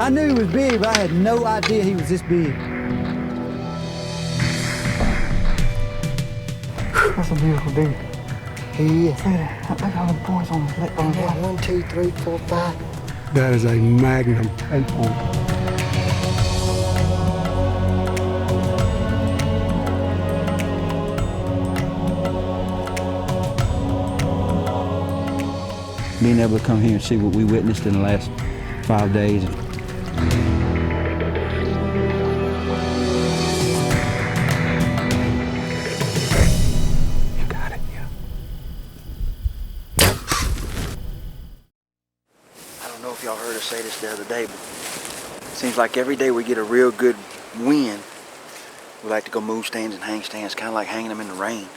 I knew he was big, but I had no idea he was this big. That's a beautiful deer. He is. Look at all the points on his lip. Yeah, 1, 2, 3, 4, 5. That is a magnum 8-point. Being able to come here and see what we witnessed in the last 5 days. You got it, yeah. I don't know if y'all heard us say this the other day, but it seems like every day we get a real good wind, we like to go move stands and hang stands, kind of like hanging them in the rain.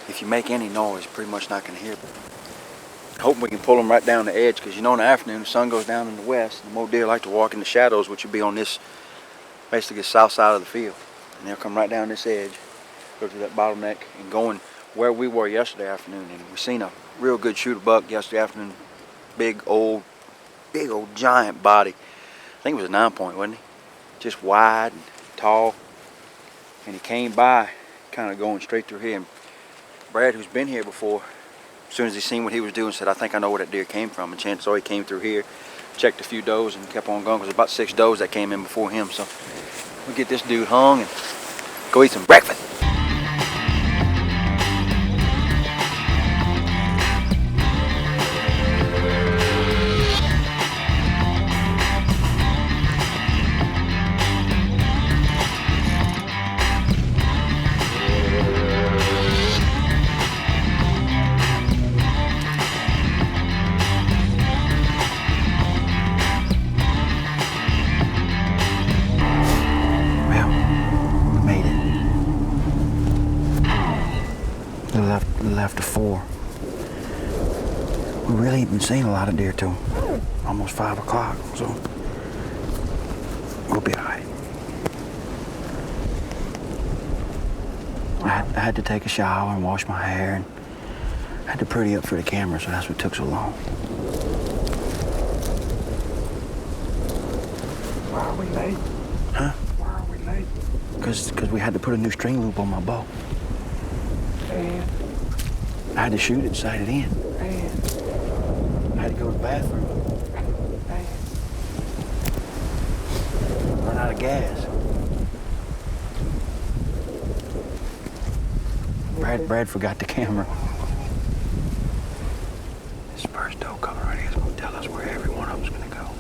If you make any noise, you're pretty much not going to hear it. Hoping we can pull them right down the edge, because you know in the afternoon the sun goes down in the west and more deer like to walk in the shadows, which would be on this basically the south side of the field, and they'll come right down this edge, go through that bottleneck and going where we were yesterday afternoon. And we seen a real good shooter buck yesterday afternoon, big old giant body. I think it was a 9-point, wasn't he? Just wide and tall, and he came by kind of going straight through here. And Brad, who's been here before, as soon as he seen what he was doing, said, I think I know where that deer came from. And chances are he came through here, checked a few does, and kept on going, because about 6 does that came in before him. So we'll get this dude hung and go eat some breakfast. Left to 4. We really ain't been seeing a lot of deer till almost 5 o'clock, so we'll be all right. I had to take a shower and wash my hair, and I had to pretty up for the camera, so that's what took so long. Why are we late? Huh? Why are we late? Because we had to put a new string loop on my bow. And? I had to shoot it, sight it in. And? I had to go to the bathroom. And? Run out of gas. Brad forgot the camera. This first doe cover right here is going to tell us where every one of them's going to go.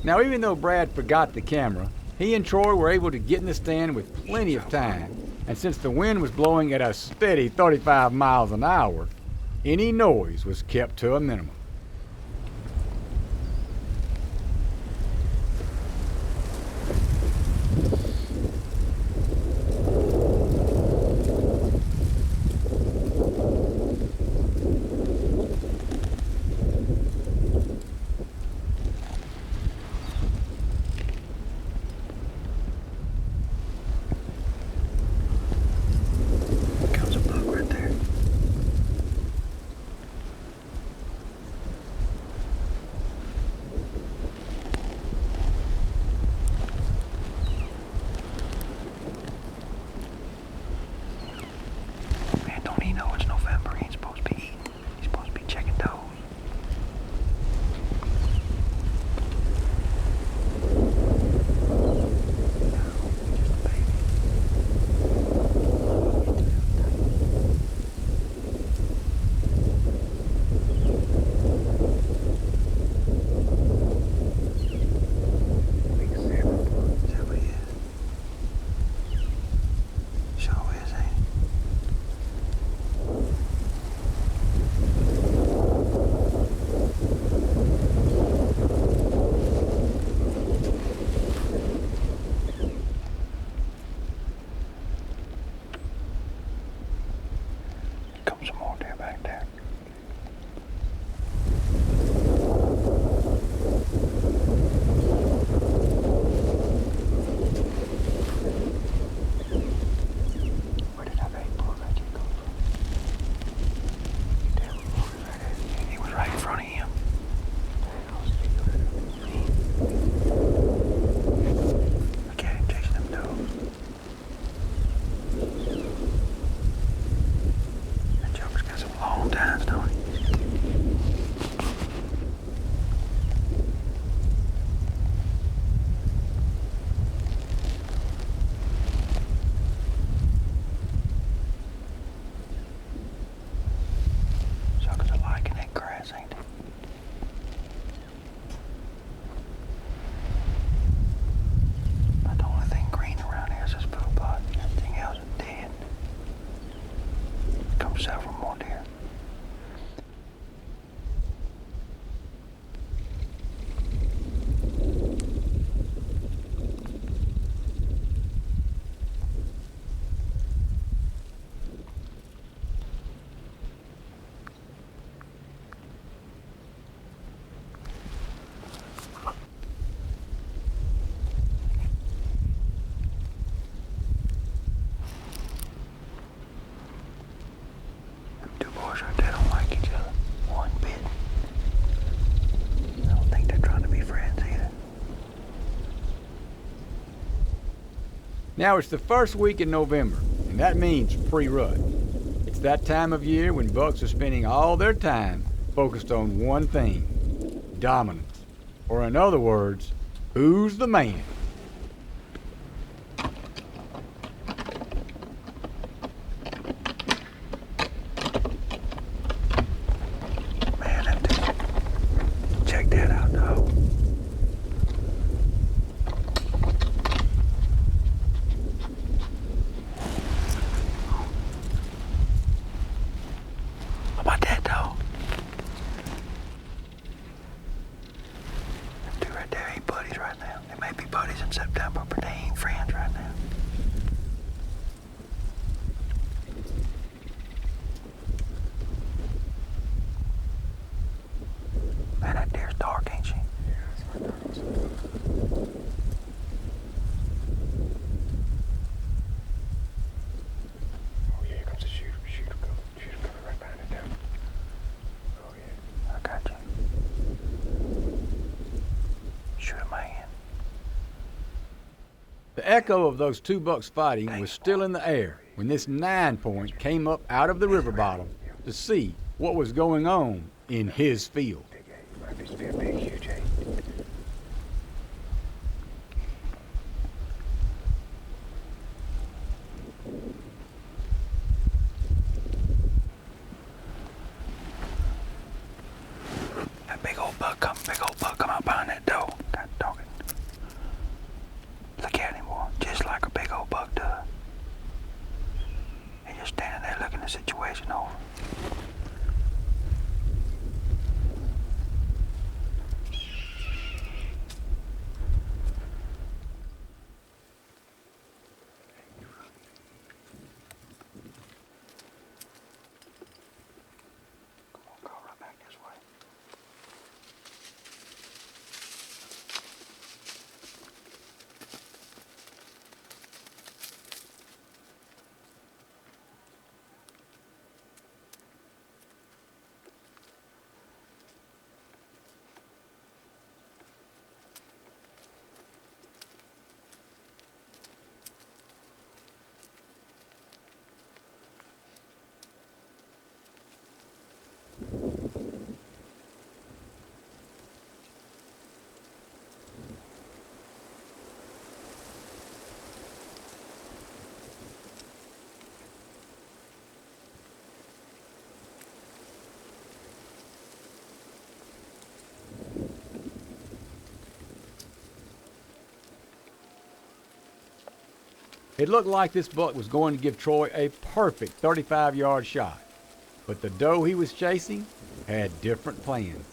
Now, even though Brad forgot the camera, he and Troy were able to get in the stand with plenty of time. And since the wind was blowing at a steady 35 miles an hour, any noise was kept to a minimum. several more deer. Two boys right there don't like each other one bit. I don't think they're trying to be friends either. Now it's the first week in November, and that means pre-rut. It's that time of year when bucks are spending all their time focused on one thing: dominance. Or in other words, who's the man? Man, that dude. Check that out, though. How about that, though? Them two right there ain't buddies right now. They may be buddies in September, but they ain't friends right now. Man, that deer's dark, ain't she? Oh yeah, here comes the shooter. Shooter coming right behind it down. Oh yeah. I got you. Shoot a man. The echo of those two bucks fighting was still in the air when this 9-point came up out of the river bottom to see what was going on in his field. Big eight. Might just be a big, huge eight. That big old buck come out behind that door. God dog it. Look at him, boy. Just like a big old buck does. He's just standing there looking the situation over. Come on, go right back this way. It looked like this buck was going to give Troy a perfect 35-yard shot, but the doe he was chasing had different plans.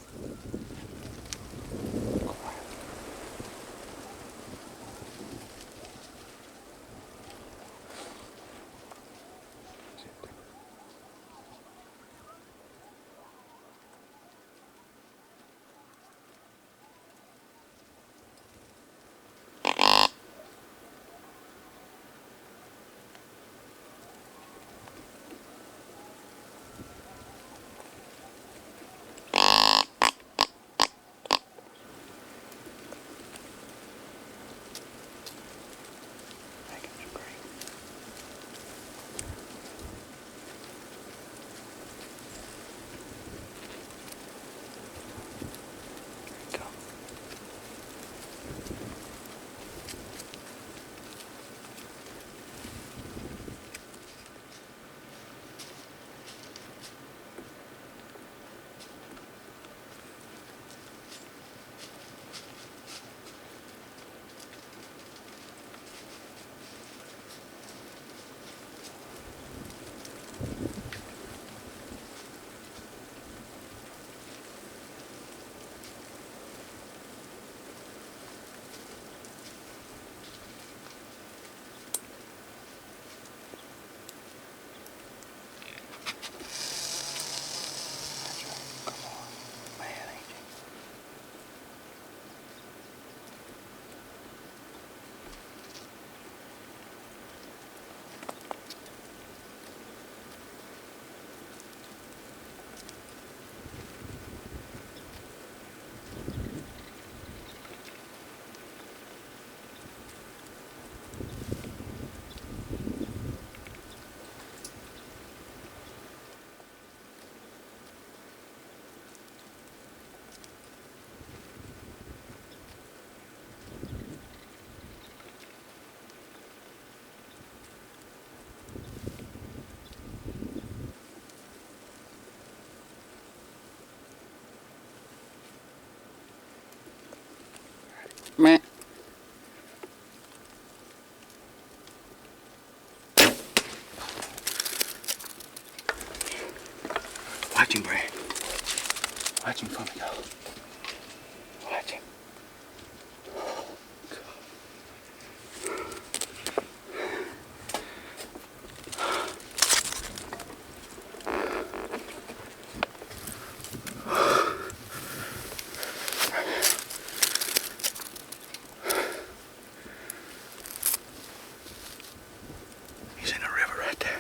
Watch him, Brad. Watch him for me, go. Watch him. He's in the river right there.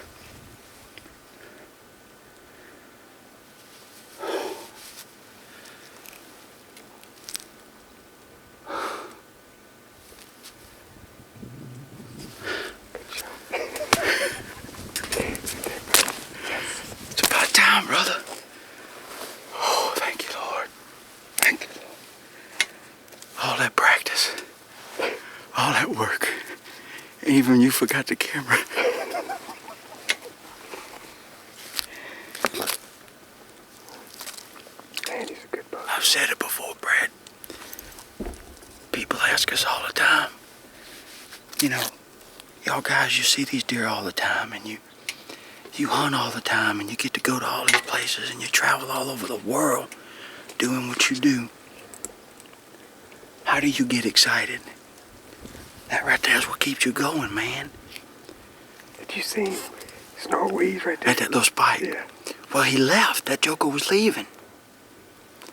It's about time, brother. Oh, thank you, Lord. Thank you, Lord. All that practice, all that work, even you forgot the camera. Man, he's a good buck. I've said it before, Brad. People ask us all the time, you know, y'all guys, you see these deer all the time, and you hunt all the time, and you get to go to all these places, and you travel all over the world doing what you do. How do you get excited? That right there is what keeps you going, man. Did you see Ruiz right there? At that little spike. Yeah. Well, he left. That joker was leaving.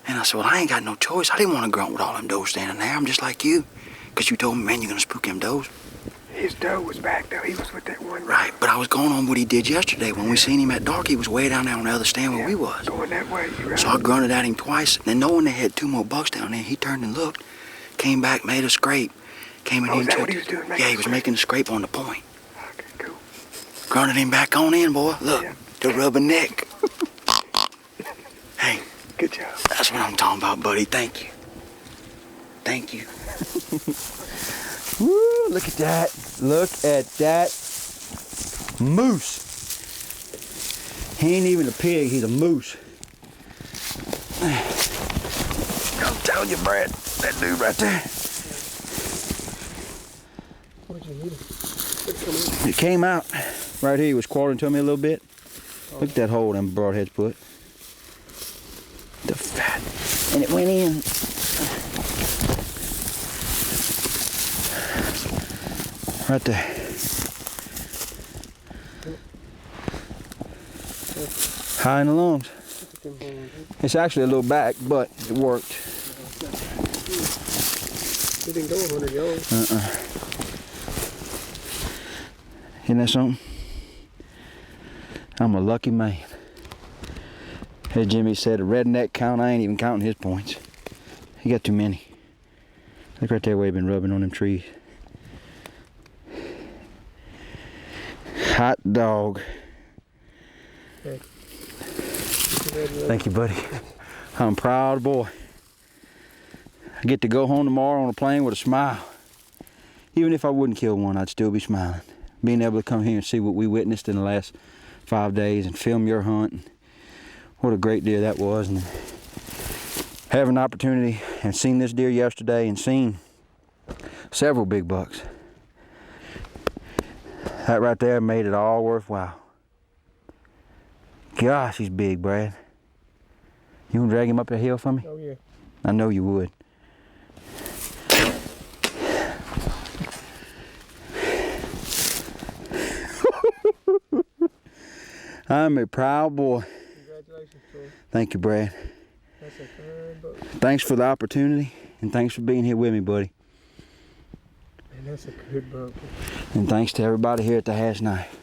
And I said, well, I ain't got no choice. I didn't want to grunt with all them does standing there. I'm just like you. Because you told me, man, you're going to spook them does. His doe was back, though. He was with that one. Right, but I was going on what he did yesterday. When we seen him at dark, he was way down there on the other stand where we was. Going that way. You're right. So I grunted at him twice. And then knowing they had 2 more bucks down there, he turned and looked, came back, made a scrape. Came in here is and that what took he was doing? Yeah, he was making a scrape on the point. Okay, cool. Grunted him back on in, boy. Look, Yeah. the rubber neck. Hey, Good job. that's what I'm talking about, buddy. Thank you. Thank you. Woo, look at that. Look at that moose. He ain't even a pig, he's a moose. I'm telling you, Brad, that dude right there. It came out right here. He was quartering to me a little bit. Look at that hole them broadheads put. The fat. And it went in. Right there. High in the lungs. It's actually a little back, but it worked. He didn't go 100 yards. Isn't that something? I'm a lucky man. As Jimmy said, a redneck count, I ain't even counting his points. He got too many. Look right there where he been rubbing on them trees. Hot dog. Okay. Thank you, buddy. I'm a proud boy. I get to go home tomorrow on a plane with a smile. Even if I wouldn't kill one, I'd still be smiling. Being able to come here and see what we witnessed in the last 5 days and film your hunt. What a great deer that was. And having an opportunity and seen this deer yesterday and seen several big bucks. That right there made it all worthwhile. Gosh, he's big, Brad. You want to drag him up the hill for me? Oh, yeah. I know you would. I'm a proud boy. Congratulations, Troy. Thank you, Brad. That's a fine buck. Thanks for the opportunity, and thanks for being here with me, buddy. Man, that's a good buck. And thanks to everybody here at the Hash Knife.